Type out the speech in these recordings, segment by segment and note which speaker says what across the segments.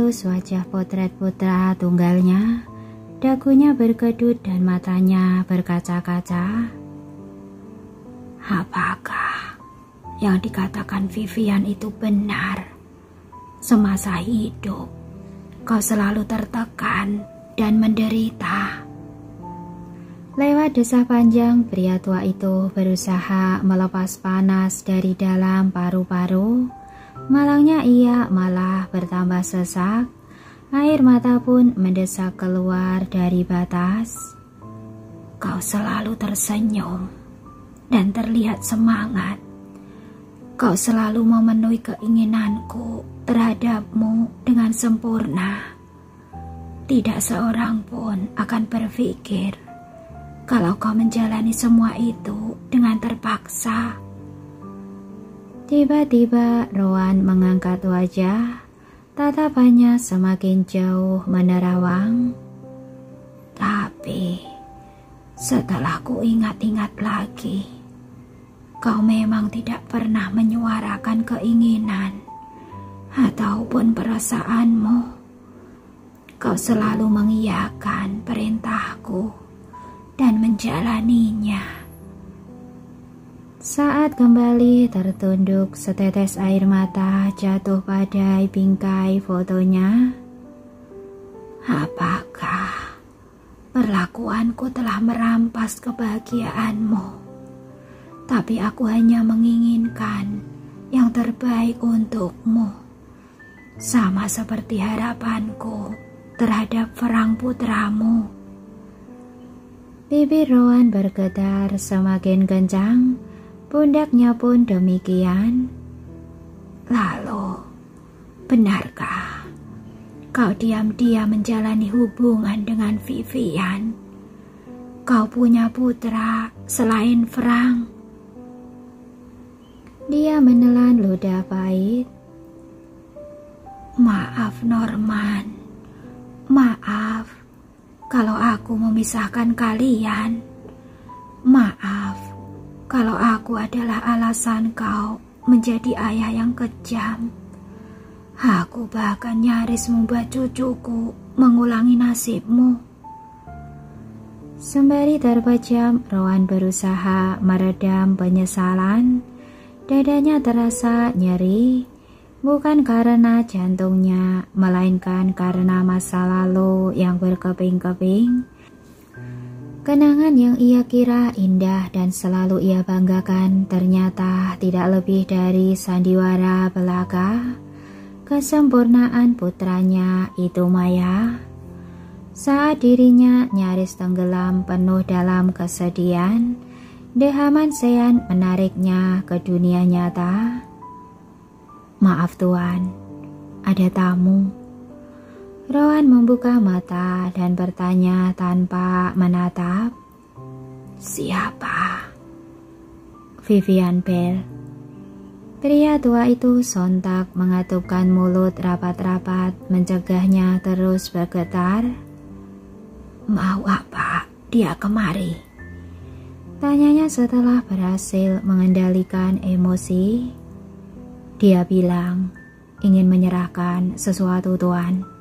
Speaker 1: melus wajah potret putra tunggalnya, dagunya berkedut dan matanya berkaca-kaca. Apakah yang dikatakan Vivian itu benar? Semasa hidup, kau selalu tertekan dan menderita. Lewat desah panjang, pria tua itu berusaha melepas panas dari dalam paru-paru. Malangnya ia malah bertambah sesak. Air mata pun mendesak keluar dari batas. Kau selalu tersenyum dan terlihat semangat. Kau selalu memenuhi keinginanku terhadapmu dengan sempurna. Tidak seorang pun akan berpikir kalau kau menjalani semua itu dengan terpaksa. Tiba-tiba Rowan mengangkat wajah, tatapannya semakin jauh menerawang. Tapi setelah ku ingat-ingat lagi, kau memang tidak pernah menyuarakan keinginan ataupun perasaanmu. Kau selalu mengiyakan perintahku dan menjalaninya. Saat kembali tertunduk, setetes air mata jatuh pada bingkai fotonya. Apakah perlakuanku telah merampas kebahagiaanmu? Tapi aku hanya menginginkan yang terbaik untukmu, sama seperti harapanku terhadap Frank putramu. Bibir Rowan bergetar semakin kencang, pundaknya pun demikian. Lalu, benarkah kau diam-diam menjalani hubungan dengan Vivian? Kau punya putra selain Frank? Dia menelan ludah pahit. Maaf Norman, maaf kalau aku memisahkan kalian. Maaf kalau aku adalah alasan kau menjadi ayah yang kejam. Aku bahkan nyaris membuat cucuku mengulangi nasibmu. Sembari terpejam, Rowan berusaha meredam penyesalan. Dadanya terasa nyeri, bukan karena jantungnya, melainkan karena masa lalu yang berkeping-keping. Kenangan yang ia kira indah dan selalu ia banggakan ternyata tidak lebih dari sandiwara belaka. Kesempurnaan putranya itu maya. Saat dirinya nyaris tenggelam penuh dalam kesedihan, dehaman Sean menariknya ke dunia nyata. Maaf Tuan, ada tamu. Rowan membuka mata dan bertanya tanpa menatap. Siapa? Vivian Bell. Pria tua itu sontak mengatupkan mulut rapat-rapat, mencegahnya terus bergetar. Mau apa dia kemari? Tanyanya setelah berhasil mengendalikan emosi. Dia bilang ingin menyerahkan sesuatu Tuan.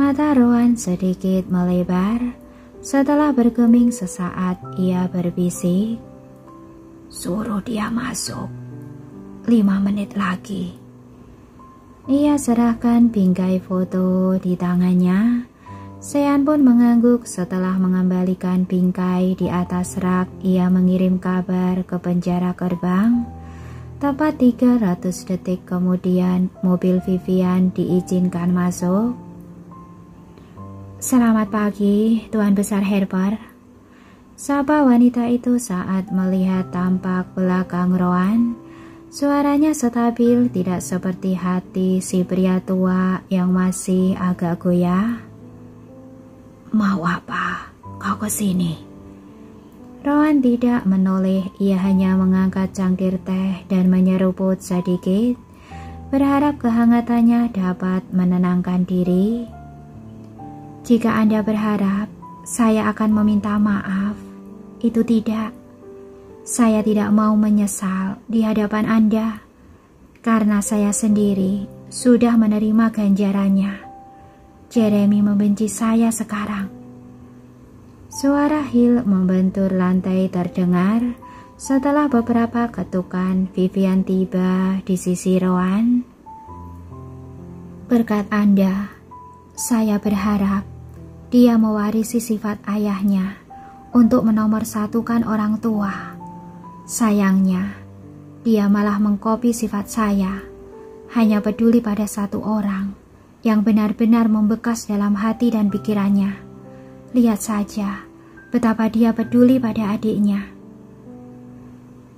Speaker 1: Mata Rowan sedikit melebar. Setelah bergeming sesaat ia berbisik. Suruh dia masuk. 5 menit lagi. Ia serahkan bingkai foto di tangannya. Sean pun mengangguk setelah mengembalikan bingkai di atas rak. Ia mengirim kabar ke penjara gerbang. Tepat 300 detik kemudian mobil Vivian diizinkan masuk. Selamat pagi, Tuan Besar Harper. Sapa wanita itu saat melihat tampak belakang Rowan. Suaranya stabil, tidak seperti hati si pria tua yang masih agak goyah. Mau apa kau kesini? Rowan tidak menoleh, ia hanya mengangkat cangkir teh dan menyeruput sedikit, berharap kehangatannya dapat menenangkan diri. Jika Anda berharap saya akan meminta maaf, itu tidak. Saya tidak mau menyesal di hadapan Anda, karena saya sendiri sudah menerima ganjarannya. Jeremy membenci saya sekarang. Suara Hill membentur lantai terdengar. Setelah beberapa ketukan, Vivian tiba di sisi Rowan. Berkat Anda, saya berharap dia mewarisi sifat ayahnya untuk menomorsatukan orang tua. Sayangnya, dia malah mengkopi sifat saya, hanya peduli pada satu orang yang benar-benar membekas dalam hati dan pikirannya. Lihat saja betapa dia peduli pada adiknya.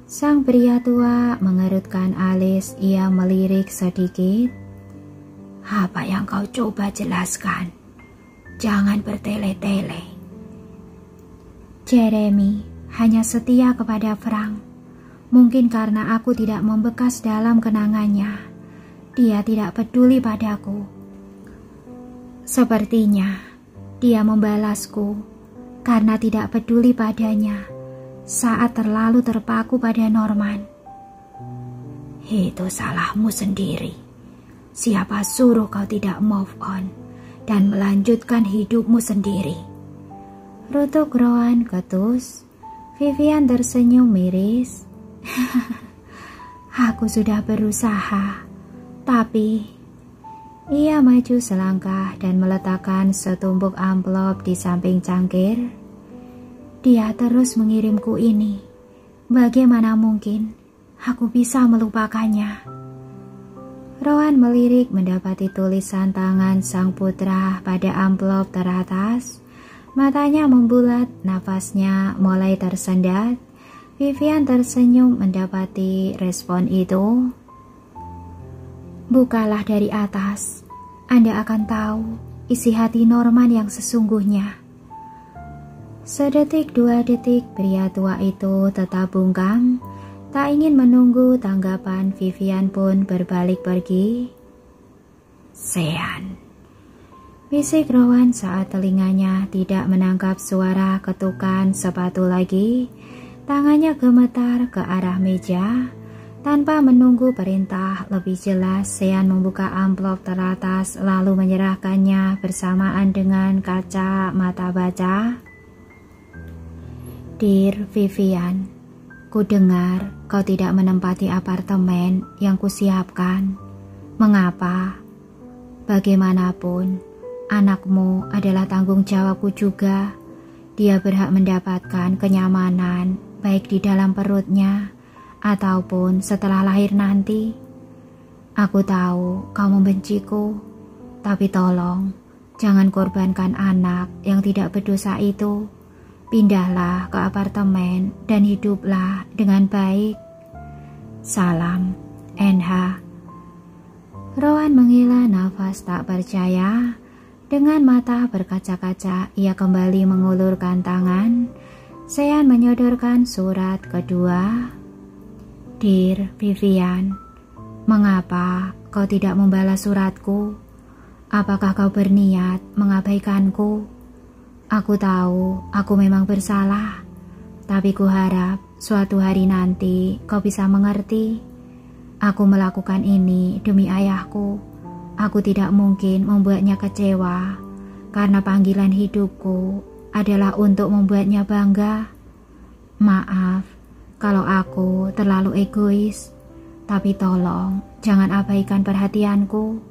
Speaker 1: Sang pria tua mengerutkan alis, ia melirik sedikit. Apa yang kau coba jelaskan? Jangan bertele-tele. Jeremy hanya setia kepada Frank. Mungkin karena aku tidak membekas dalam kenangannya, dia tidak peduli padaku. Sepertinya dia membalasku karena tidak peduli padanya saat terlalu terpaku pada Norman. Itu salahmu sendiri. Siapa suruh kau tidak move on dan melanjutkan hidupmu sendiri? Rutuk Rowan ketus. Vivian tersenyum miris. Aku sudah berusaha, tapi ia maju selangkah dan meletakkan setumpuk amplop di samping cangkir. Dia terus mengirimku ini. Bagaimana mungkin aku bisa melupakannya? Rowan melirik mendapati tulisan tangan sang putra pada amplop teratas. Matanya membulat, nafasnya mulai tersendat. Vivian tersenyum mendapati respon itu. Bukalah dari atas, Anda akan tahu isi hati Norman yang sesungguhnya. Sedetik dua detik pria tua itu tetap bungkam. Tak ingin menunggu tanggapan, Vivian pun berbalik pergi. Sean, bisik Rowan saat telinganya tidak menangkap suara ketukan sepatu lagi. Tangannya gemetar ke arah meja. Tanpa menunggu perintah lebih jelas, Sean membuka amplop teratas lalu menyerahkannya bersamaan dengan kaca mata baca. Dear Vivian, ku dengar kau tidak menempati apartemen yang kusiapkan. Mengapa? Bagaimanapun, anakmu adalah tanggung jawabku juga. Dia berhak mendapatkan kenyamanan baik di dalam perutnya ataupun setelah lahir nanti. Aku tahu kau membenciku, tapi tolong jangan korbankan anak yang tidak berdosa itu. Pindahlah ke apartemen dan hiduplah dengan baik. Salam, NH. Rowan menghela nafas tak percaya. Dengan mata berkaca-kaca, ia kembali mengulurkan tangan. Sean menyodorkan surat kedua. Dear Vivian, mengapa kau tidak membalas suratku? Apakah kau berniat mengabaikanku? Aku tahu aku memang bersalah, tapi ku harap suatu hari nanti kau bisa mengerti. Aku melakukan ini demi ayahku. Aku tidak mungkin membuatnya kecewa, karena panggilan hidupku adalah untuk membuatnya bangga. Maaf kalau aku terlalu egois, tapi tolong jangan abaikan perhatianku.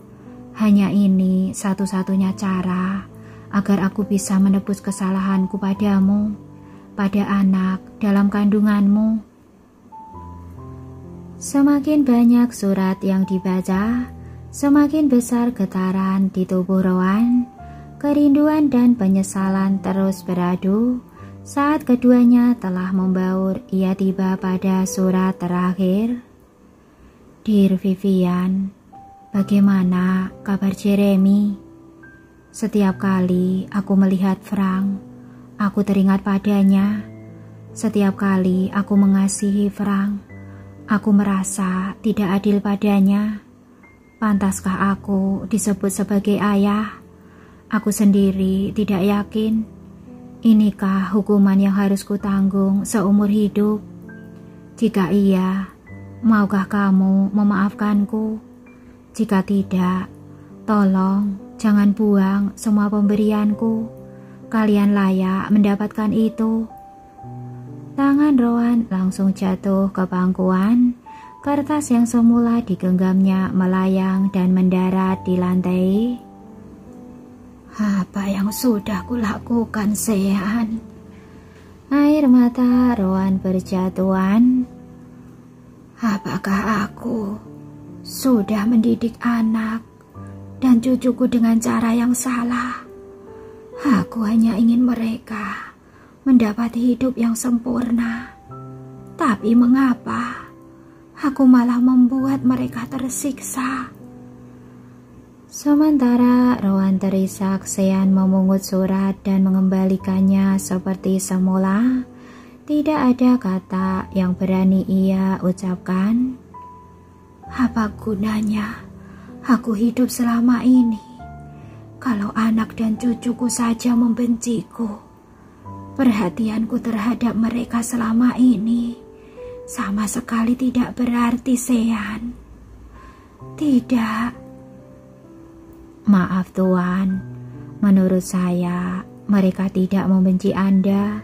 Speaker 1: Hanya ini satu-satunya cara agar aku bisa menebus kesalahanku padamu, pada anak dalam kandunganmu. Semakin banyak surat yang dibaca, semakin besar getaran di tubuh Rowan. Kerinduan dan penyesalan terus beradu. Saat keduanya telah membaur, ia tiba pada surat terakhir. Dear Vivian, bagaimana kabar Jeremy? Setiap kali aku melihat Frank, aku teringat padanya. Setiap kali aku mengasihi Frank, aku merasa tidak adil padanya. Pantaskah aku disebut sebagai ayah? Aku sendiri tidak yakin. Inikah hukuman yang harus kutanggung seumur hidup? Jika iya, maukah kamu memaafkanku? Jika tidak, tolong jangan buang semua pemberianku. Kalian layak mendapatkan itu. Tangan Rowan langsung jatuh ke pangkuan. Kertas yang semula digenggamnya melayang dan mendarat di lantai. Apa yang sudah kulakukan, Sean? Air mata Rowan berjatuhan. Apakah aku sudah mendidik anak dan cucuku dengan cara yang salah? Aku hanya ingin mereka mendapat hidup yang sempurna. Tapi mengapa aku malah membuat mereka tersiksa? Sementara Rowan terisak, Sean memungut surat dan mengembalikannya seperti semula. Tidak ada kata yang berani ia ucapkan. Apa gunanya aku hidup selama ini kalau anak dan cucuku saja membenciku? Perhatianku terhadap mereka selama ini sama sekali tidak berarti, Sean. Tidak. Maaf Tuan, menurut saya mereka tidak membenci Anda.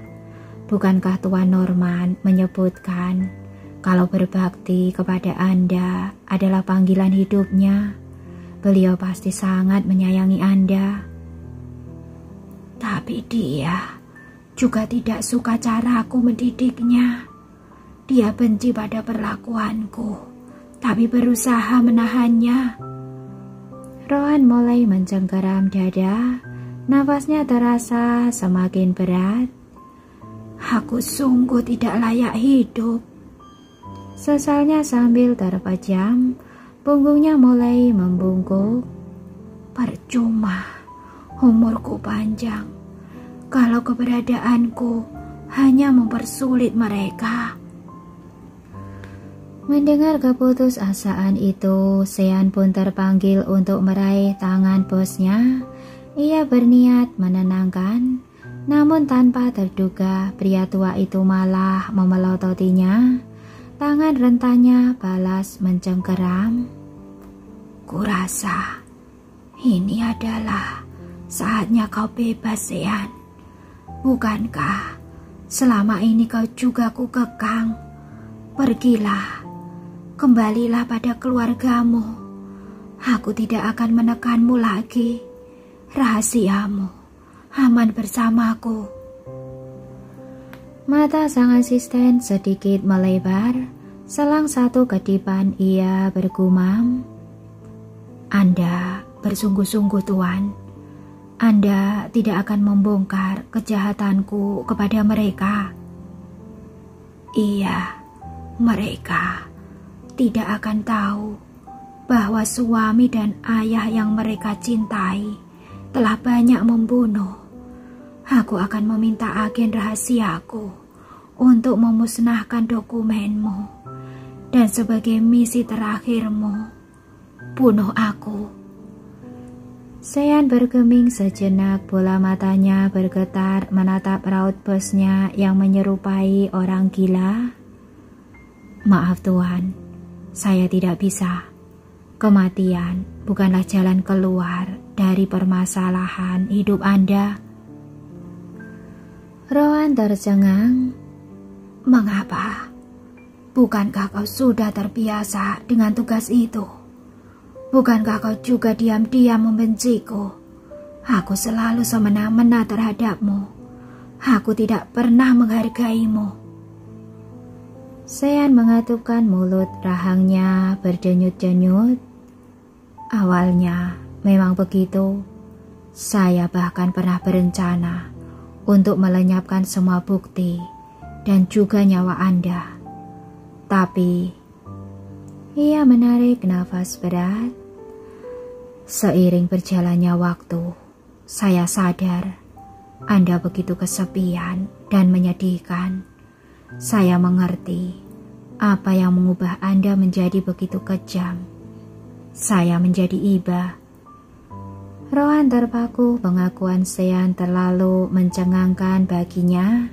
Speaker 1: Bukankah Tuan Norman menyebutkan kalau berbakti kepada Anda adalah panggilan hidupnya? Beliau pasti sangat menyayangi Anda. Tapi dia juga tidak suka caraku mendidiknya. Dia benci pada perlakuanku, tapi berusaha menahannya. Rowan mulai mencengkeram dada. Nafasnya terasa semakin berat. Aku sungguh tidak layak hidup. Sesalnya sambil terpejam, punggungnya mulai membungkuk. Percuma umurku panjang kalau keberadaanku hanya mempersulit mereka. Mendengar keputusasaan itu, Sean pun terpanggil untuk meraih tangan bosnya. Ia berniat menenangkan, namun tanpa terduga pria tua itu malah memelototinya. Tangan rentannya balas mencengkeram. Kurasa ini adalah saatnya kau bebas, Sean. Bukankah selama ini kau juga kukekang? Pergilah, kembalilah pada keluargamu. Aku tidak akan menekanmu lagi. Rahasiamu aman bersamaku. Mata sang asisten sedikit melebar. Selang satu kedipan ia bergumam. Anda bersungguh-sungguh, Tuan. Anda tidak akan membongkar kejahatanku kepada mereka. Iya, mereka tidak akan tahu bahwa suami dan ayah yang mereka cintai telah banyak membunuh. Aku akan meminta agen rahasiaku untuk memusnahkan dokumenmu. Dan sebagai misi terakhirmu, bunuh aku. Sean bergeming sejenak, bola matanya bergetar menatap raut bosnya yang menyerupai orang gila. Maaf Tuan, saya tidak bisa. Kematian bukanlah jalan keluar dari permasalahan hidup Anda. Rowan tercengang. Mengapa? Bukankah kau sudah terbiasa dengan tugas itu? Bukankah kau juga diam-diam membenciku? Aku selalu semena-mena terhadapmu. Aku tidak pernah menghargaimu. Sean mengatupkan mulut, rahangnya berdenyut-denyut. Awalnya memang begitu. Saya bahkan pernah berencana untuk melenyapkan semua bukti dan juga nyawa Anda. Tapi ia menarik nafas berat. Seiring berjalannya waktu, saya sadar Anda begitu kesepian dan menyedihkan. Saya mengerti apa yang mengubah Anda menjadi begitu kejam. Saya menjadi iba. Rowan terpaku, pengakuan Sean terlalu mencengangkan baginya.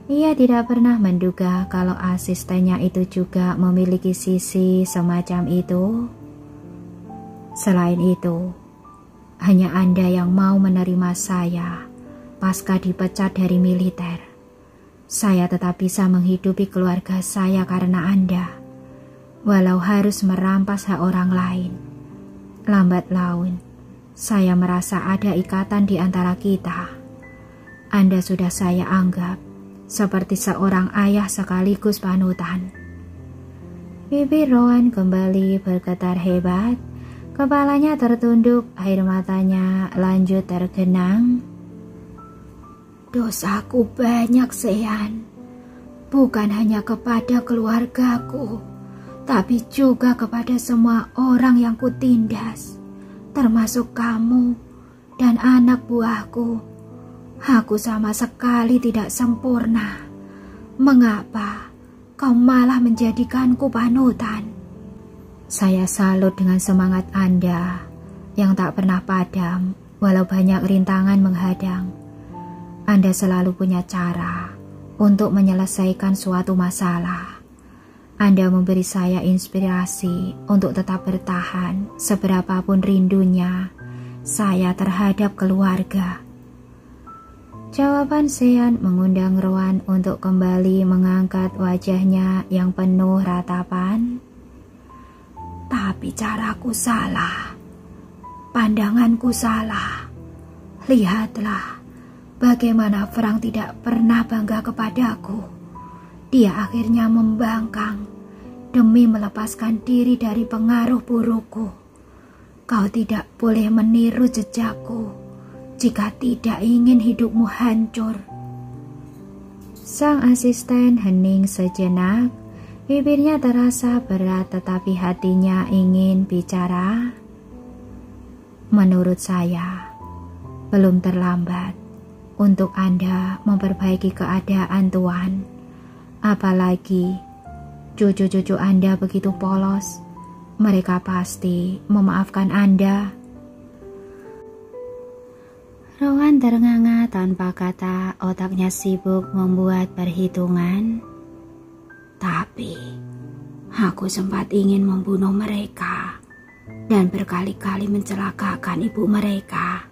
Speaker 1: Ia tidak pernah menduga kalau asistennya itu juga memiliki sisi semacam itu. Selain itu, hanya Anda yang mau menerima saya pasca dipecat dari militer. Saya tetap bisa menghidupi keluarga saya karena Anda, walau harus merampas hak orang lain. Lambat laun, saya merasa ada ikatan di antara kita. Anda sudah saya anggap seperti seorang ayah sekaligus panutan. Bibir Rowan kembali bergetar hebat, kepalanya tertunduk, air matanya lanjut tergenang. Dosaku banyak, Sean. Bukan hanya kepada keluargaku, tapi juga kepada semua orang yang kutindas, termasuk kamu dan anak buahku. Aku sama sekali tidak sempurna. Mengapa kau malah menjadikanku panutan? Saya salut dengan semangat Anda yang tak pernah padam walau banyak rintangan menghadang. Anda selalu punya cara untuk menyelesaikan suatu masalah. Anda memberi saya inspirasi untuk tetap bertahan seberapapun rindunya saya terhadap keluarga. Jawaban Sean mengundang Rowan untuk kembali mengangkat wajahnya yang penuh ratapan. Tapi caraku salah, pandanganku salah. Lihatlah bagaimana Frank tidak pernah bangga kepadaku. Dia akhirnya membangkang demi melepaskan diri dari pengaruh burukku. Kau tidak boleh meniru jejakku jika tidak ingin hidupmu hancur. Sang asisten hening sejenak, bibirnya terasa berat tetapi hatinya ingin bicara. Menurut saya, belum terlambat untuk Anda memperbaiki keadaan, Tuan. Apalagi cucu-cucu Anda begitu polos, mereka pasti memaafkan Anda. Rowan ternganga tanpa kata, otaknya sibuk membuat perhitungan. Tapi, aku sempat ingin membunuh mereka dan berkali-kali mencelakakan ibu mereka.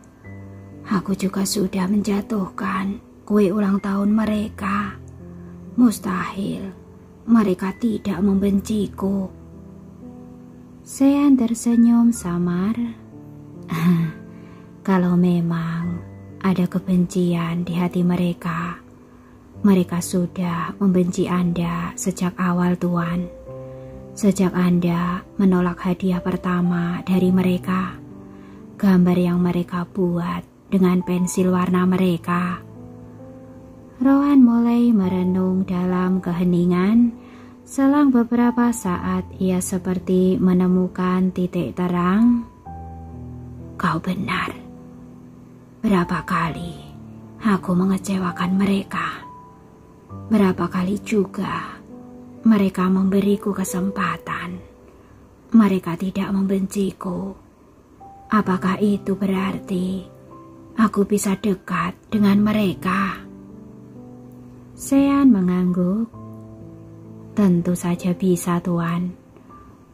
Speaker 1: Aku juga sudah menjatuhkan kue ulang tahun mereka. Mustahil mereka tidak membenciku. Sean tersenyum samar. Kalau memang ada kebencian di hati mereka, mereka sudah membenci Anda sejak awal, Tuan. Sejak Anda menolak hadiah pertama dari mereka, gambar yang mereka buat dengan pensil warna mereka. Rowan mulai merenung dalam keheningan. Selang beberapa saat ia seperti menemukan titik terang. Kau benar. Berapa kali aku mengecewakan mereka. Berapa kali juga mereka memberiku kesempatan. Mereka tidak membenciku. Apakah itu berarti aku bisa dekat dengan mereka? Sean mengangguk. Tentu saja bisa, Tuan.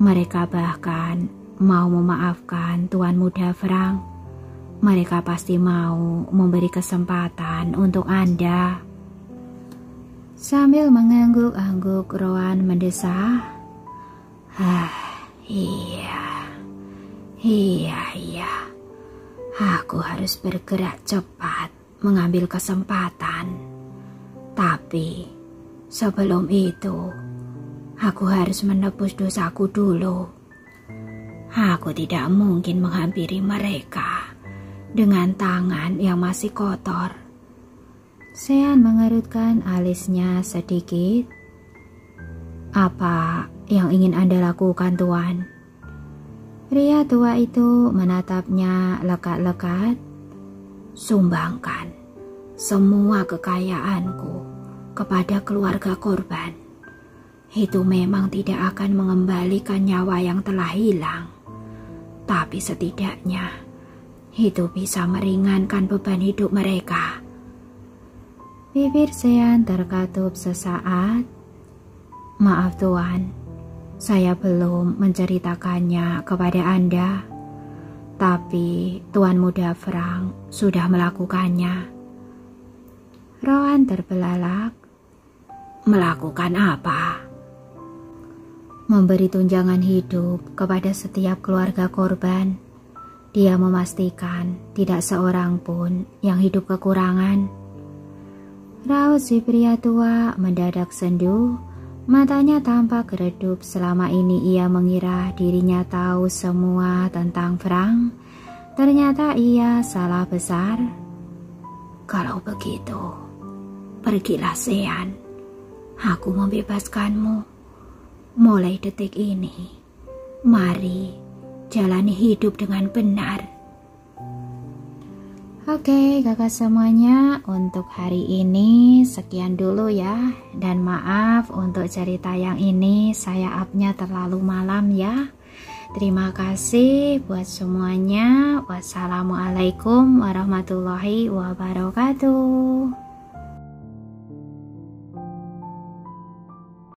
Speaker 1: Mereka bahkan mau memaafkan Tuan Muda Frank. Mereka pasti mau memberi kesempatan untuk Anda. Sambil mengangguk-angguk, Rowan mendesah. Iya. Aku harus bergerak cepat mengambil kesempatan. Tapi sebelum itu, aku harus menebus dosaku dulu. Aku tidak mungkin menghampiri mereka dengan tangan yang masih kotor. Sean mengerutkan alisnya sedikit. Apa yang ingin Anda lakukan, Tuan? Pria tua itu menatapnya lekat-lekat. Sumbangkan semua kekayaanku kepada keluarga korban. Itu memang tidak akan mengembalikan nyawa yang telah hilang, tapi setidaknya itu bisa meringankan beban hidup mereka. Bibir Sean terkatup sesaat. Maaf, Tuan, saya belum menceritakannya kepada Anda. Tapi Tuan Muda Frank sudah melakukannya. Rowan terbelalak. Melakukan apa? Memberi tunjangan hidup kepada setiap keluarga korban. Dia memastikan tidak seorang pun yang hidup kekurangan. Raut si pria tua mendadak sendu, matanya tampak redup. Selama ini ia mengira dirinya tahu semua tentang Frank. Ternyata ia salah besar. Kalau begitu, pergilah Sean. Aku membebaskanmu. Mulai detik ini, mari jalani hidup dengan benar. Oke, kakak semuanya, untuk hari ini sekian dulu ya. Dan maaf untuk cerita yang ini saya upnya terlalu malam ya. Terima kasih buat semuanya. Wassalamualaikum warahmatullahi wabarakatuh.